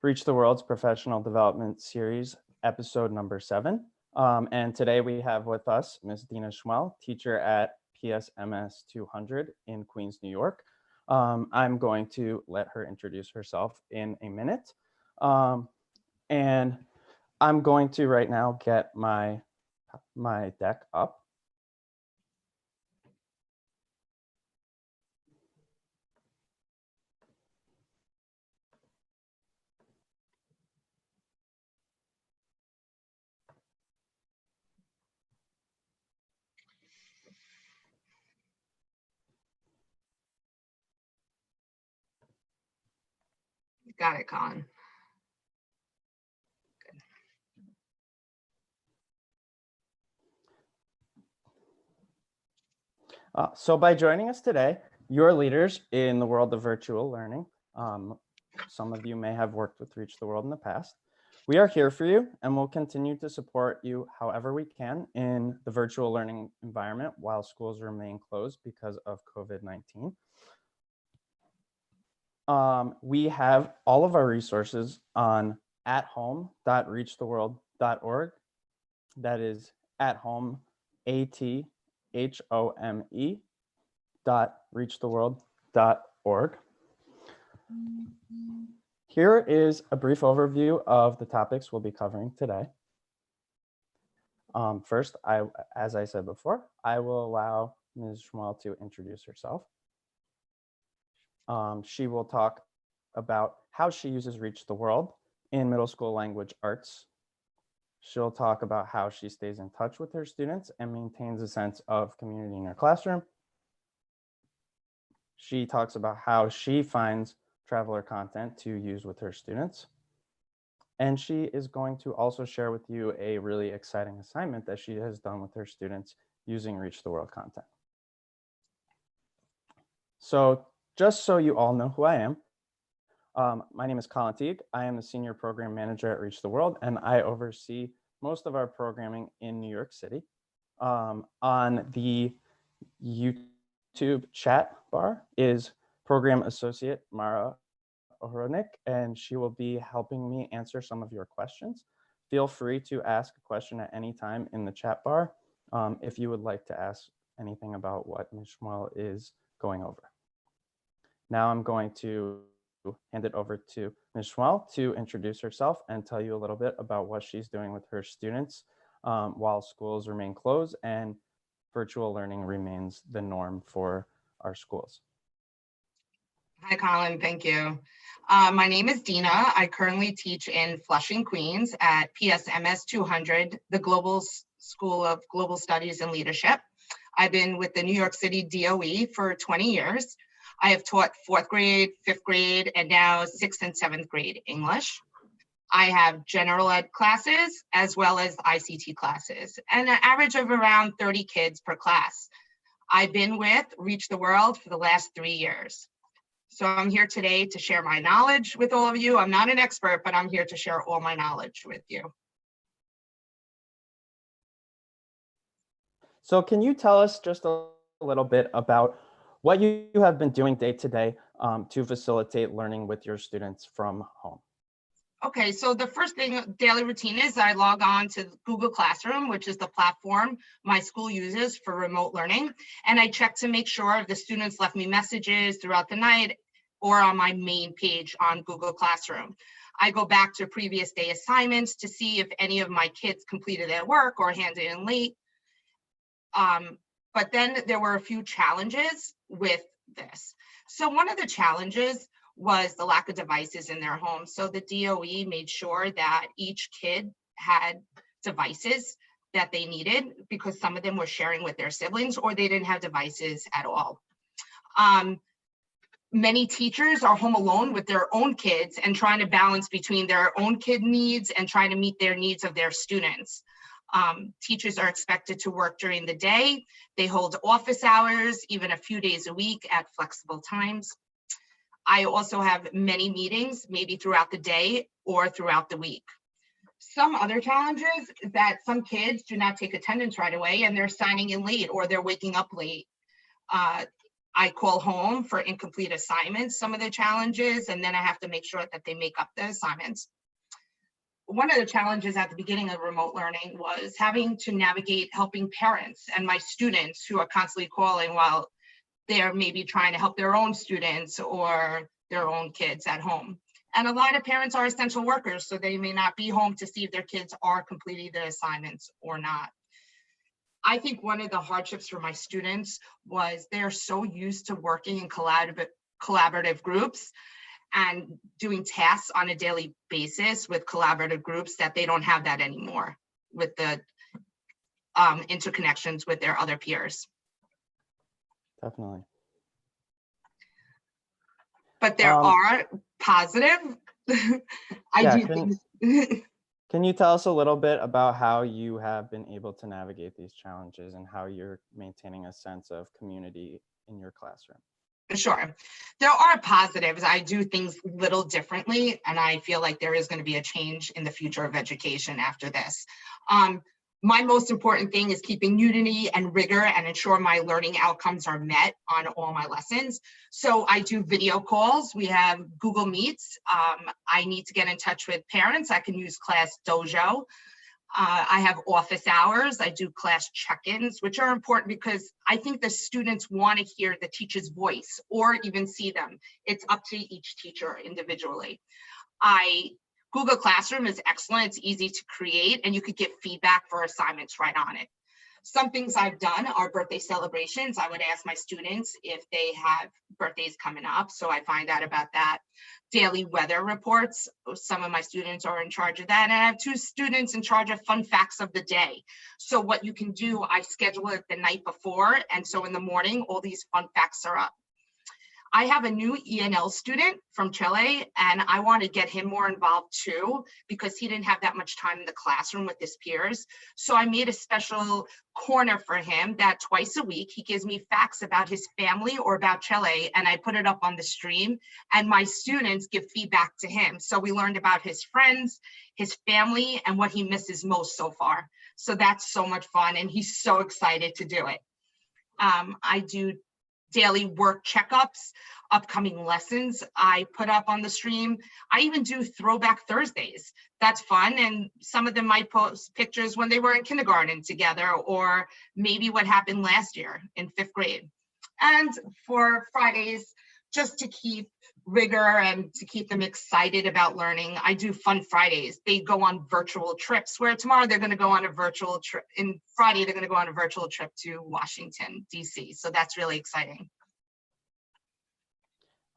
Reach the World's Professional Development Series, episode number 7. And today we have with us Ms. Dina Shmuel, teacher at PSMS 200 in Queens, New York. I'm going to let her introduce herself in a minute. And I'm going to right now get my deck up. Got it, Colin. So by joining us today, you're leaders in the world of virtual learning. Some of you may have worked with Reach the World in the past. We are here for you and will continue to support you however we can in the virtual learning environment while schools remain closed because of COVID-19. We have all of our resources on athome.reachtheworld.org. That is at home, ATHOME.reachtheworld.org. Here is a brief overview of the topics we'll be covering today. First, as I said before, I will allow Ms. Shmuel to introduce herself. She will talk about how she uses Reach the World in middle school language arts. She'll talk about how she stays in touch with her students and maintains a sense of community in her classroom. She talks about how she finds traveler content to use with her students. And she is going to also share with you a really exciting assignment that she has done with her students using Reach the World content. So just so you all know who I am, my name is Colin Teague. I am the Senior Program Manager at Reach the World, and I oversee most of our programming in New York City. On the YouTube chat bar is Program Associate Mara Ohronik, and she will be helping me answer some of your questions. Feel free to ask a question at any time in the chat bar if you would like to ask anything about what Ms. Shmuel is going over. Now I'm going to hand it over to Ms. Shmuel to introduce herself and tell you a little bit about what she's doing with her students while schools remain closed and virtual learning remains the norm for our schools. Hi, Colin. Thank you. My name is Dina. I currently teach in Flushing, Queens at PSMS 200, the Global School of Global Studies and Leadership. I've been with the New York City DOE for 20 years. I have taught 4th grade, 5th grade, and now 6th and 7th grade English. I have general ed classes as well as ICT classes, and an average of around 30 kids per class. I've been with Reach the World for the last 3 years. So I'm here today to share my knowledge with all of you. I'm not an expert, but I'm here to share all my knowledge with you. So can you tell us just a little bit about what you have been doing day to day to facilitate learning with your students from home? Okay, so the first thing, daily routine is I log on to Google Classroom, which is the platform my school uses for remote learning. And I check to make sure if the students left me messages throughout the night or on my main page on Google Classroom. I go back to previous day assignments to see if any of my kids completed their work or handed in late. But then there were a few challenges with this. So one of the challenges was the lack of devices in their home. So the DOE made sure that each kid had devices that they needed because some of them were sharing with their siblings or they didn't have devices at all. Many teachers are home alone with their own kids and trying to balance between their own kid needs and trying to meet their needs of their students. Teachers are expected to work during the day. They hold office hours, even a few days a week at flexible times. I also have many meetings, maybe throughout the day or throughout the week. Some other challenges is that some kids do not take attendance right away and they're signing in late or they're waking up late. I call home for incomplete assignments, some of the challenges, and then I have to make sure that they make up the assignments. One of the challenges at the beginning of remote learning was having to navigate helping parents and my students who are constantly calling while they're maybe trying to help their own students or their own kids at home. And a lot of parents are essential workers, so they may not be home to see if their kids are completing their assignments or not. I think one of the hardships for my students was they're so used to working in collaborative groups and doing tasks on a daily basis with collaborative groups that they don't have that anymore with the interconnections with their other peers. Definitely. But there are positive. Can you tell us a little bit about how you have been able to navigate these challenges and how you're maintaining a sense of community in your classroom? Sure. There are positives. I do things a little differently, and I feel like there is going to be a change in the future of education after this. My most important thing is keeping unity and rigor and ensure my learning outcomes are met on all my lessons. So I do video calls. We have Google Meets. I need to get in touch with parents. I can use Class Dojo. I have office hours. I do class check-ins, which are important because I think the students want to hear the teacher's voice or even see them. It's up to each teacher individually. Google Classroom is excellent. It's easy to create, and you could get feedback for assignments right on it. Some things I've done are birthday celebrations. I would ask my students if they have birthdays coming up, so I find out about that. Daily weather reports. Some of my students are in charge of that, and I have 2 students in charge of fun facts of the day. So what you can do, I schedule it the night before, and so in the morning, all these fun facts are up. I have a new ENL student from Chile, and I want to get him more involved too, because he didn't have that much time in the classroom with his peers. So I made a special corner for him that twice a week, he gives me facts about his family or about Chile, and I put it up on the stream, and my students give feedback to him. So we learned about his friends, his family, and what he misses most so far. So that's so much fun, and he's so excited to do it. I do daily work checkups, upcoming lessons I put up on the stream. I even do throwback Thursdays. That's fun. And some of them might post pictures when they were in kindergarten together, or maybe what happened last year in 5th grade. And for Fridays, just to keep rigor and to keep them excited about learning, I do Fun Fridays. They go on virtual trips, where tomorrow they're going to go on a virtual trip. In Friday, they're going to go on a virtual trip to Washington, D.C. So that's really exciting.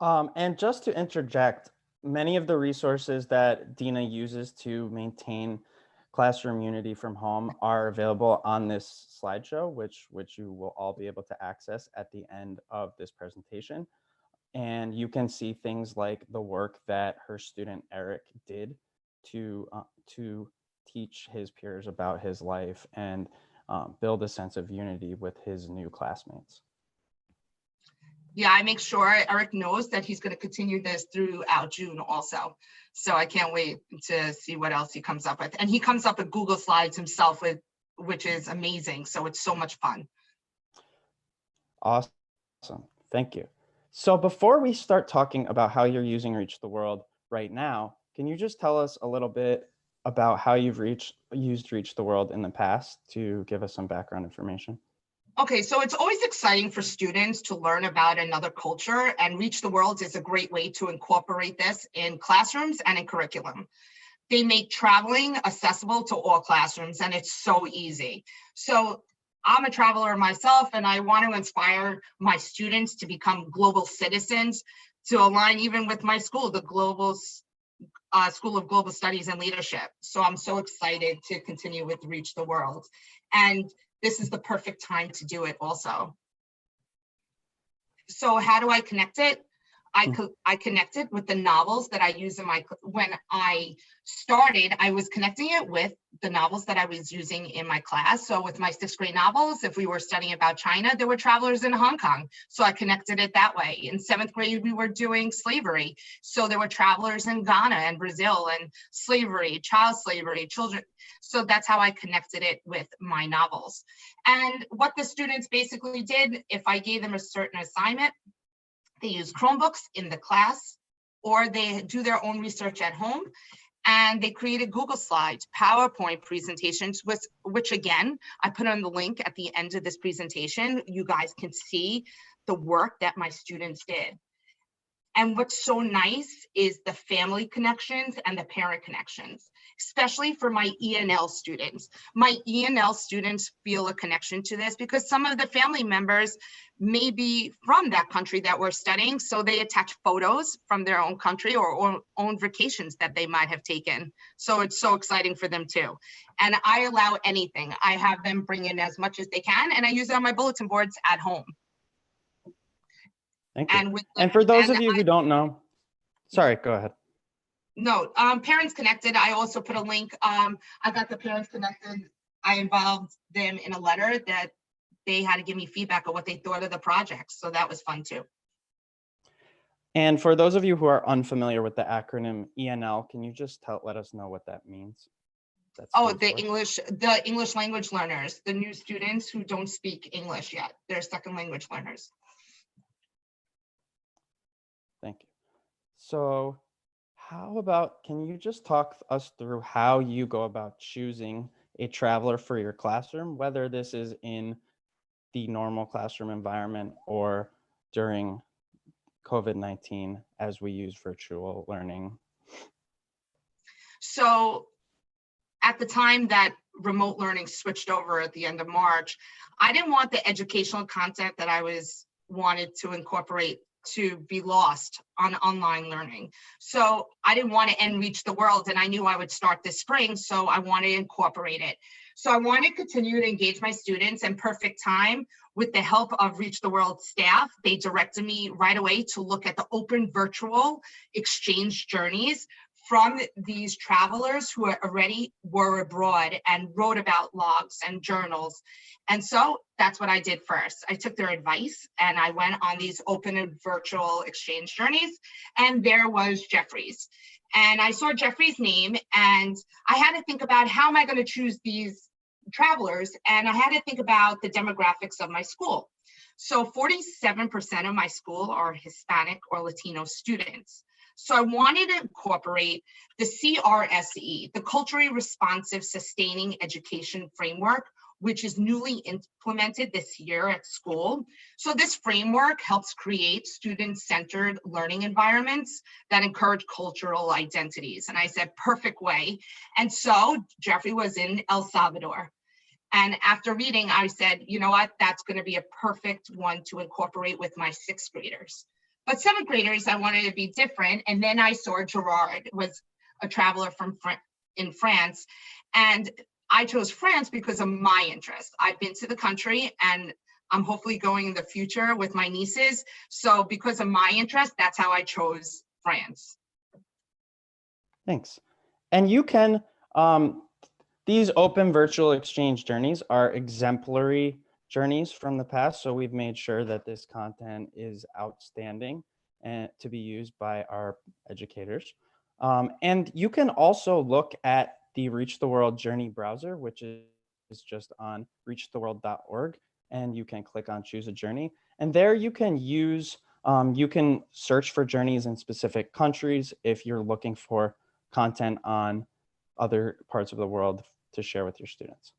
And just to interject, many of the resources that Dina uses to maintain classroom unity from home are available on this slideshow, which you will all be able to access at the end of this presentation. And you can see things like the work that her student Eric did to teach his peers about his life and build a sense of unity with his new classmates. Yeah, I make sure Eric knows that he's going to continue this throughout June also. So I can't wait to see what else he comes up with. And he comes up with Google Slides himself, which is amazing. So it's so much fun. Awesome. Thank you. So before we start talking about how you're using Reach the World right now, can you just tell us a little bit about how you've used Reach the World in the past to give us some background information? Okay, so it's always exciting for students to learn about another culture, and Reach the World is a great way to incorporate this in classrooms and in curriculum. They make traveling accessible to all classrooms, and it's so easy. So I'm a traveler myself, and I want to inspire my students to become global citizens, to align even with my school, the School of Global Studies and Leadership. So I'm so excited to continue with Reach the World. And this is the perfect time to do it also. So how do I connect it? I connected with the novels that I use in when I started, I was connecting it with the novels that I was using in my class. So with my 6th grade novels, if we were studying about China, there were travelers in Hong Kong. So I connected it that way. In 7th grade, we were doing slavery. So there were travelers in Ghana and Brazil and slavery, child slavery, children. So that's how I connected it with my novels. And what the students basically did, if I gave them a certain assignment, they use Chromebooks in the class, or they do their own research at home. And they created Google Slides, PowerPoint presentations, which again, I put on the link at the end of this presentation. You guys can see the work that my students did. And what's so nice is the family connections and the parent connections, especially for my ENL students. My ENL students feel a connection to this because some of the family members may be from that country that we're studying, so they attach photos from their own country or own vacations that they might have taken. So it's so exciting for them too. And I allow anything. I have them bring in as much as they can, and I use it on my bulletin boards at home. Thank you. And for those of you who don't know, sorry, go ahead. No, Parents Connected, I also put a link. I got the Parents Connected. I involved them in a letter that they had to give me feedback on what they thought of the project. So that was fun too. And for those of you who are unfamiliar with the acronym ENL, can you just let us know what that means? Oh, the English language learners, the new students who don't speak English yet. They're second language learners. Thank you. So how about, can you just talk us through how you go about choosing a traveler for your classroom, whether this is in the normal classroom environment or during COVID-19 as we use virtual learning? So at the time that remote learning switched over at the end of March, I didn't want the educational content that I wanted to incorporate to be lost on online learning. So I didn't want to end Reach the World, and I knew I would start this spring, so I wanted to incorporate it. So I want to continue to engage my students, and perfect time with the help of Reach the World staff, they directed me right away to look at the open virtual exchange journeys from these travelers who already were abroad and wrote about logs and journals. And so that's what I did first. I took their advice and I went on these open and virtual exchange journeys, and there was Jeffries. And I saw Jeffries' name and I had to think about, how am I going to choose these travelers? And I had to think about the demographics of my school. So 47% of my school are Hispanic or Latino students. So I wanted to incorporate the CRSE, the Culturally Responsive Sustaining Education Framework, which is newly implemented this year at school. So this framework helps create student-centered learning environments that encourage cultural identities. And I said, perfect way. And so Jeffrey was in El Salvador. And after reading, I said, you know what, that's going to be a perfect one to incorporate with my 6th graders. But 7th graders, I wanted to be different. And then I saw Gerard was a traveler from in France. And I chose France because of my interest. I've been to the country and I'm hopefully going in the future with my nieces. So because of my interest, that's how I chose France. Thanks. And you can, these open virtual exchange journeys are exemplary journeys from the past. So we've made sure that this content is outstanding and to be used by our educators. And you can also look at the Reach the World Journey browser, which is just on reachtheworld.org. And you can click on choose a journey. And there you can use, you can search for journeys in specific countries if you're looking for content on other parts of the world to share with your students.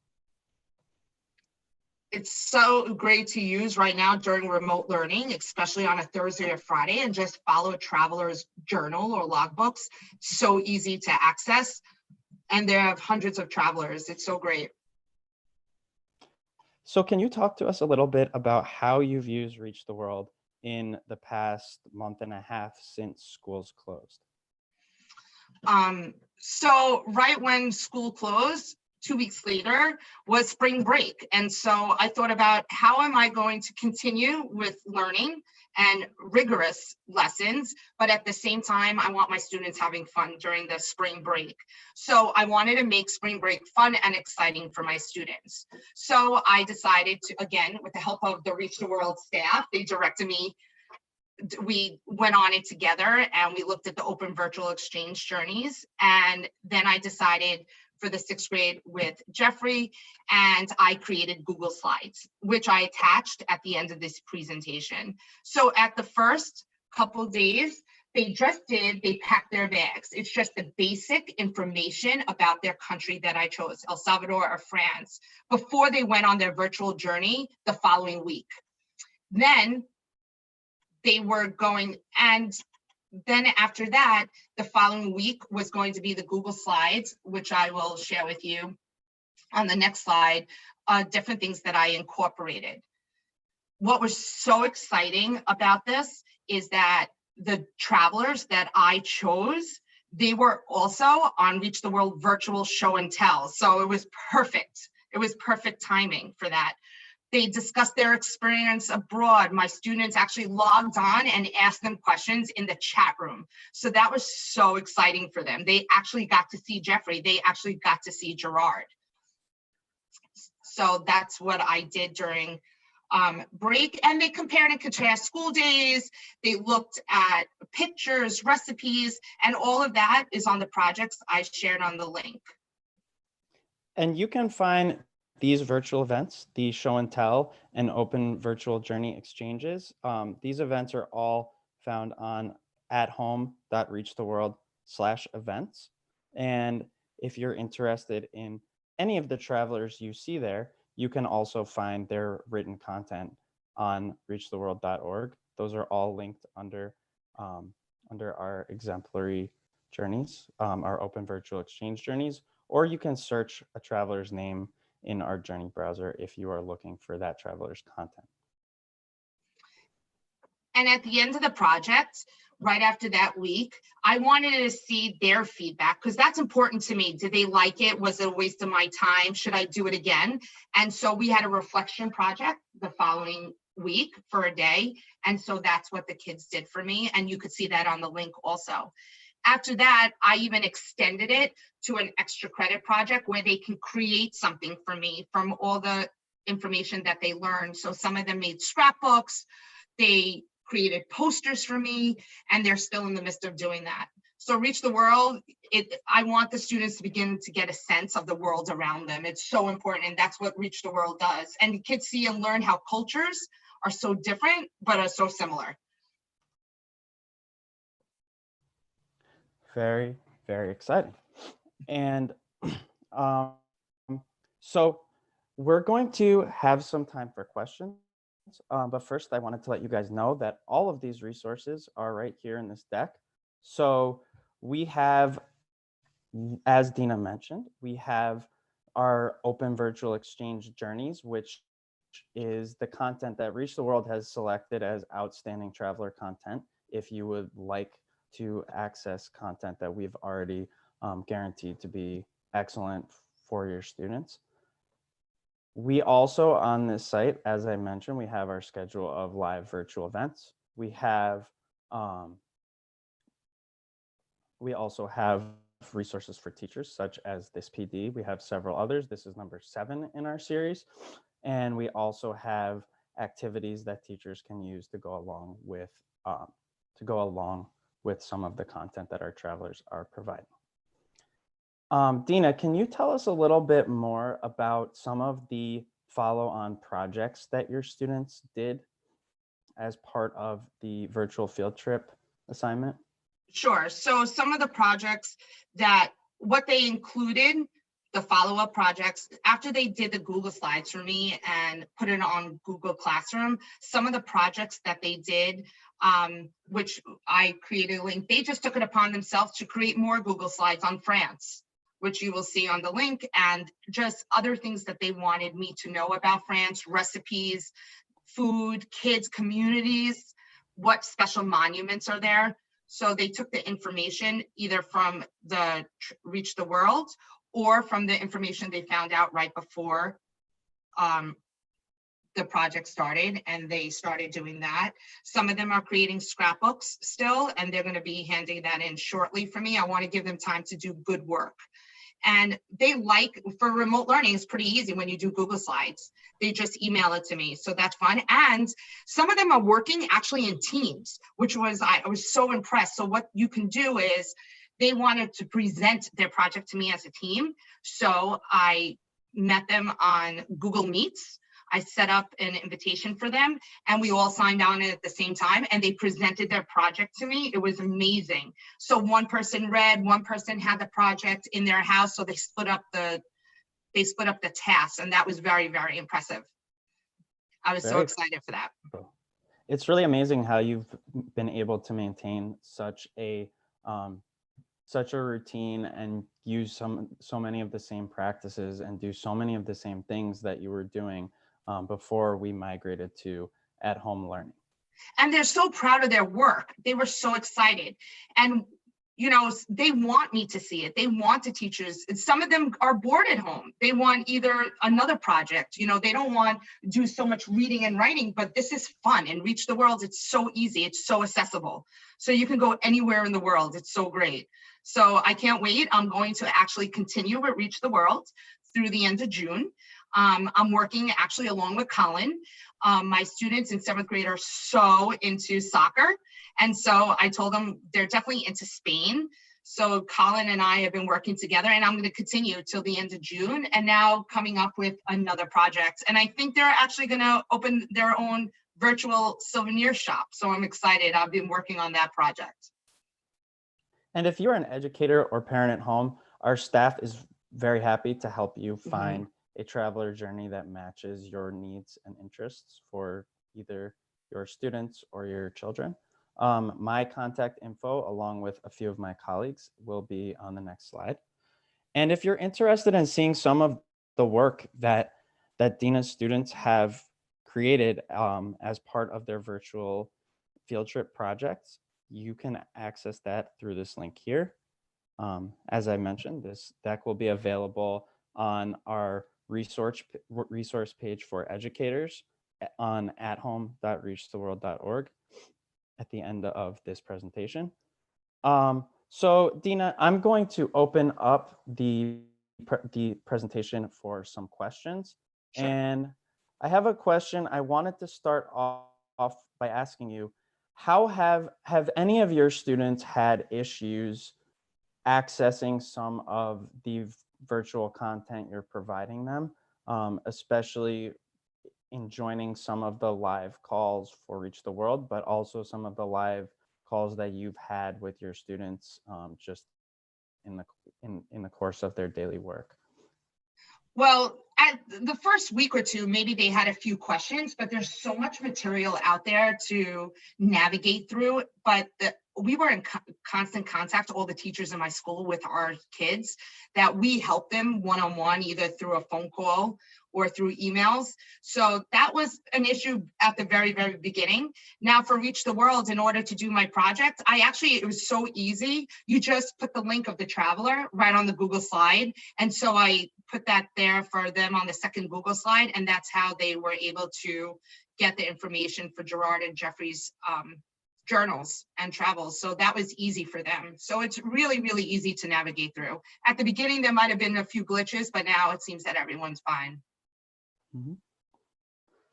It's so great to use right now during remote learning, especially on a Thursday or Friday, and just follow a traveler's journal or logbooks. So easy to access. And there are hundreds of travelers. It's so great. So can you talk to us a little bit about how you've used Reach the World in the past month and a half since schools closed? So right when school closed, 2 weeks later was spring break. And so I thought about, how am I going to continue with learning and rigorous lessons, but at the same time, I want my students having fun during the spring break. So I wanted to make spring break fun and exciting for my students. So I decided to, again, with the help of the Reach the World staff, they directed me, we went on it together and we looked at the open virtual exchange journeys. And then I decided for the 6th grade with Jeffrey, and I created Google Slides, which I attached at the end of this presentation. So at the first couple days, they packed their bags. It's just the basic information about their country that I chose, El Salvador or France, before they went on their virtual journey the following week. Then they were going, and then after that, the following week was going to be the Google Slides, which I will share with you on the next slide, different things that I incorporated. What was so exciting about this is that the travelers that I chose, they were also on Reach the World virtual show and tell. So it was perfect. It was perfect timing for that. They discussed their experience abroad. My students actually logged on and asked them questions in the chat room. So that was so exciting for them. They actually got to see Jeffrey. They actually got to see Gerard. So that's what I did during break. And they compared and contrast school days. They looked at pictures, recipes, and all of that is on the projects I shared on the link. And you can find these virtual events, the show and tell and open virtual journey exchanges. These events are all found on athome.reachtheworld/events. And if you're interested in any of the travelers you see there, you can also find their written content on reachtheworld.org. Those are all linked under our exemplary journeys, our open virtual exchange journeys, or you can search a traveler's name in our journey browser if you are looking for that traveler's content. And at the end of the project, right after that week, I wanted to see their feedback because that's important to me. Did they like it? Was it a waste of my time? Should I do it again? And so we had a reflection project the following week for a day. And so that's what the kids did for me. And you could see that on the link also. After that, I even extended it to an extra credit project where they can create something for me from all the information that they learned. So some of them made scrapbooks, they created posters for me, and they're still in the midst of doing that. So Reach the World, I want the students to begin to get a sense of the world around them. It's so important, and that's what Reach the World does. And the kids see and learn how cultures are so different, but are so similar. Very, very exciting. And so we're going to have some time for questions. But first, I wanted to let you guys know that all of these resources are right here in this deck. So we have, as Dina mentioned, we have our open virtual exchange journeys, which is the content that Reach the World has selected as outstanding traveler content. If you would like to access content that we've already guaranteed to be excellent for your students. We also on this site, as I mentioned, we have our schedule of live virtual events. We also have resources for teachers such as this PD. We have several others. This is number 7 in our series. And we also have activities that teachers can use to go along with some of the content that our travelers are providing. Dina, can you tell us a little bit more about some of the follow-on projects that your students did as part of the virtual field trip assignment? Sure. So some of the projects that what they included, the follow-up projects, after they did the Google Slides for me and put it on Google Classroom, some of the projects that they did, which I created a link, they just took it upon themselves to create more Google Slides on France, which you will see on the link, and just other things that they wanted me to know about France, recipes, food, kids, communities, what special monuments are there. So they took the information either from the Reach the World or from the information they found out right before the project started, and they started doing that. Some of them are creating scrapbooks still, and they're going to be handing that in shortly for me. I want to give them time to do good work. And they like, for remote learning, it's pretty easy when you do Google Slides. They just email it to me. So that's fun. And some of them are working actually in teams, which was, I was so impressed. So what you can do is, they wanted to present their project to me as a team. So I met them on Google Meets. I set up an invitation for them, and we all signed on at the same time, and they presented their project to me. It was amazing. So one person read, one person had the project in their house, so they split up the tasks, and that was very, very impressive. I was so Very excited for that. cool. It's really amazing how you've been able to maintain such a routine and use so many of the same practices and do so many of the same things that you were doing before we migrated to at-home learning. And they're so proud of their work. They were so excited. And, you know, they want me to see it. They want the teachers. Some of them are bored at home. They want either another project, you know, they don't want to do so much reading and writing, but this is fun. And Reach the World, it's so easy. It's so accessible. So you can go anywhere in the world. It's so great. So I can't wait. I'm going to actually continue with Reach the World through the end of June. I'm working actually along with Colin. My students in 7th grade are so into soccer. And so I told them they're definitely into Spain. So Colin and I have been working together, and I'm going to continue till the end of June, and now coming up with another project. And I think they're actually going to open their own virtual souvenir shop. So I'm excited. I've been working on that project. And if you're an educator or parent at home, our staff is very happy to help you find a traveler journey that matches your needs and interests for either your students or your children. My contact info, along with a few of my colleagues, will be on the next slide. And if you're interested in seeing some of the work that Dina's students have created as part of their virtual field trip projects, you can access that through this link here. As I mentioned, this deck will be available on our resource page for educators on athome.reachtheworld.org at the end of this presentation. So Dina, I'm going to open up the presentation for some questions. Sure. And I have a question. I wanted to start off by asking you, how have any of your students had issues accessing some of the virtual content you're providing them, especially in joining some of the live calls for Reach the World, but also some of the live calls that you've had with your students just in the course of their daily work? Well, at the first week or two, maybe they had a few questions, but there's so much material out there to navigate through. But we were in constant contact, all the teachers in my school, with our kids, that we help them one-on-one, either through a phone call or through emails. So that was an issue at the very, very beginning. Now for Reach the World, in order to do my project, it was so easy. You just put the link of the traveler right on the Google slide. And so I put that there for them on the second Google slide. And that's how they were able to get the information for Gerard and Jeffrey's journals and travels. So that was easy for them. So it's really, really easy to navigate through. At the beginning, there might've been a few glitches, but now it seems that everyone's fine. Mm-hmm.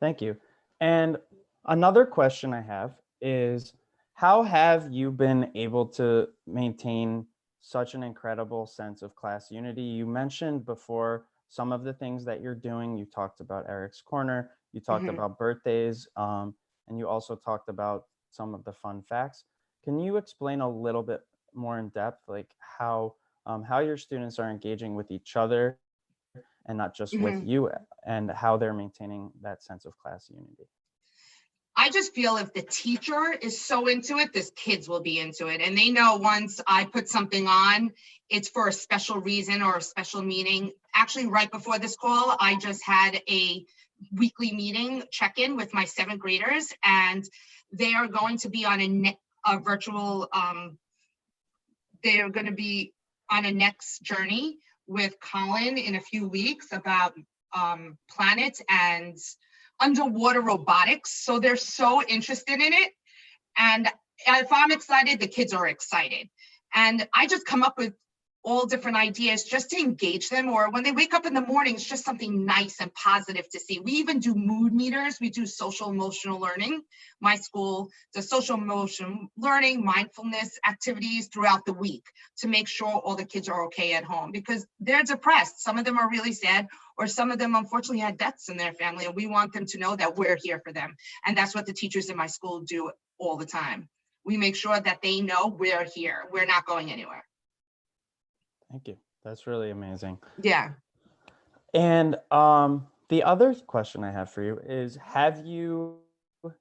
Thank you. And another question I have is, how have you been able to maintain such an incredible sense of class unity? You mentioned before some of the things that you're doing. You talked about Eric's Corner, you talked about birthdays, and you also talked about some of the fun facts. Can you explain a little bit more in depth, like how your students are engaging with each other and not just with you, and how they're maintaining that sense of class unity? I just feel if the teacher is so into it, the kids will be into it. And they know once I put something on, it's for a special reason or a special meaning. Actually, right before this call, I just had a weekly meeting check-in with my 7th graders, and they are going to be on a virtual, they are going to be on a next journey with Colin in a few weeks about planets and underwater robotics. So they're so interested in it. And if I'm excited, the kids are excited. And I just come up with all different ideas just to engage them. Or when they wake up in the morning, it's just something nice and positive to see. We even do mood meters. We do social emotional learning. My school does social emotional learning, mindfulness activities throughout the week to make sure all the kids are okay at home, because they're depressed. Some of them are really sad, or some of them unfortunately had deaths in their family, and we want them to know that we're here for them. And that's what the teachers in my school do all the time. We make sure that they know we're here. We're not going anywhere. Thank you. That's really amazing. Yeah. And the other question I have for you is, have you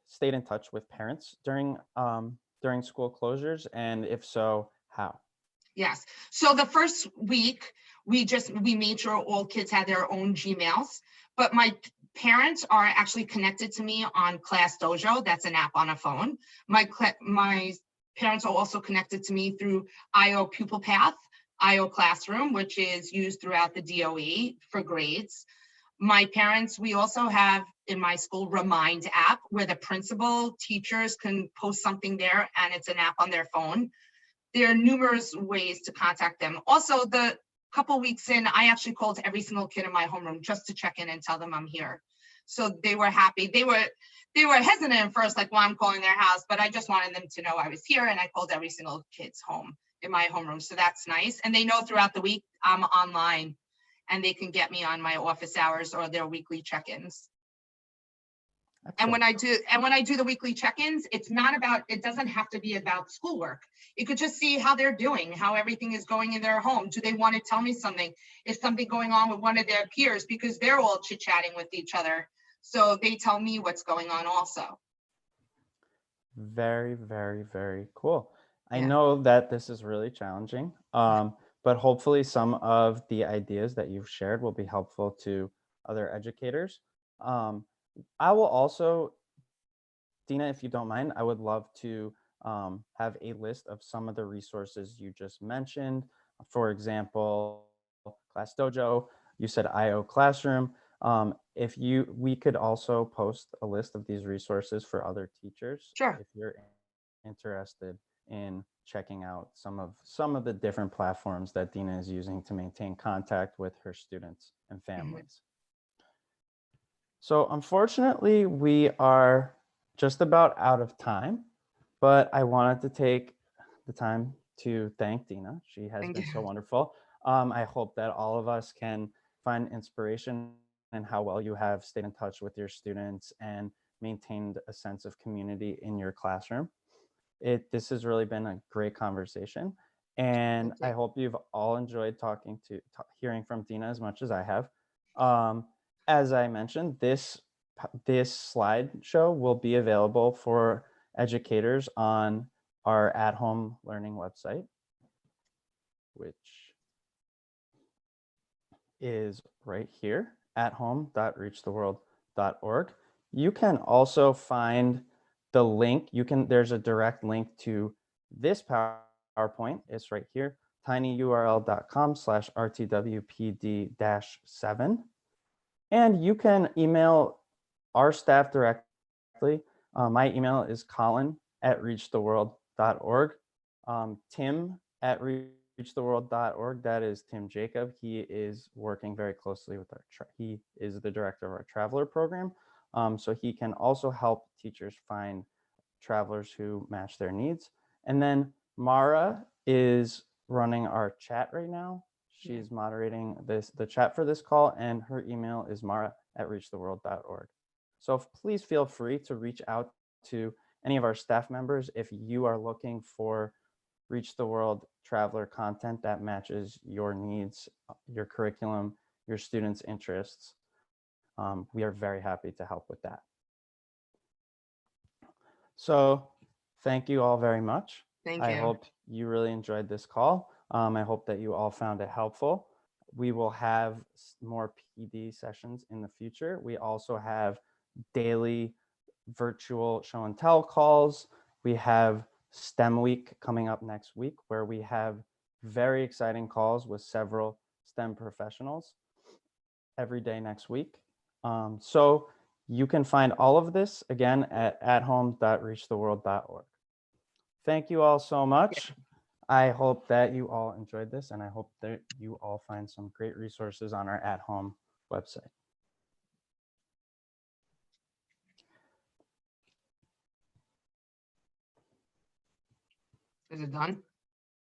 stayed in touch with parents during school closures? And if so, how? Yes. So the first week, we made sure all kids had their own Gmails, but my parents are actually connected to me on Class Dojo. That's an app on a phone. My parents are also connected to me through IO Pupil Path, IO Classroom, which is used throughout the DOE for grades. My parents, we also have in my school Remind app, where the principal teachers can post something there, and it's an app on their phone. There are numerous ways to contact them. Also, the couple weeks in, I actually called every single kid in my homeroom just to check in and tell them I'm here. So they were happy. They were hesitant at first, like, well, I'm calling their house, but I just wanted them to know I was here, and I called every single kid's home in my homeroom. So that's nice. And they know throughout the week I'm online, and they can get me on my office hours or their weekly check-ins. And when I do the weekly check-ins, it doesn't have to be about schoolwork. You could just see how they're doing, how everything is going in their home. Do they want to tell me something? Is something going on with one of their peers? Because they're all chit-chatting with each other. So they tell me what's going on also. Very, very, very cool. I Yeah. know that this is really challenging, but hopefully some of the ideas that you've shared will be helpful to other educators. I will also, Dina, if you don't mind, I would love to have a list of some of the resources you just mentioned. For example, Class Dojo, you said IO Classroom. We could also post a list of these resources for other teachers Sure. if you're interested in checking out some of the different platforms that Dina is using to maintain contact with her students and families. So unfortunately, we are just about out of time, but I wanted to take the time to thank Dina. She has Thank been you. so wonderful. I hope that all of us can find inspiration in how well you have stayed in touch with your students and maintained a sense of community in your classroom. This has really been a great conversation, and I hope you've all enjoyed hearing from Dina as much as I have. Um, as I mentioned, this slideshow will be available for educators on our at-home learning website, which is right here, athome.reachtheworld.org. You can also find the link. There's a direct link to this PowerPoint. It's right here, tinyurl.com/rtwpd-7. And you can email our staff directly. My email is colin@reachtheworld.org. Tim@reachtheworld.org. That is Tim Jacob. He is working very closely with he is the director of our traveler program. So he can also help teachers find travelers who match their needs. And then Mara is running our chat right now. She's moderating the chat for this call, and her email is mara@reachtheworld.org. So please feel free to reach out to any of our staff members if you are looking for Reach the World traveler content that matches your needs, your curriculum, your students' interests. We are very happy to help with that. So thank you all very much. Thank I you. hope you really enjoyed this call. I hope that you all found it helpful. We will have more PD sessions in the future. We also have daily virtual show and tell calls. We have STEM week coming up next week, where we have very exciting calls with several STEM professionals every day next week. So You can find all of this again at athome.reachtheworld.org. Thank you all so much. I hope that you all enjoyed this, and I hope that you all find some great resources on our At Home website. Is it done?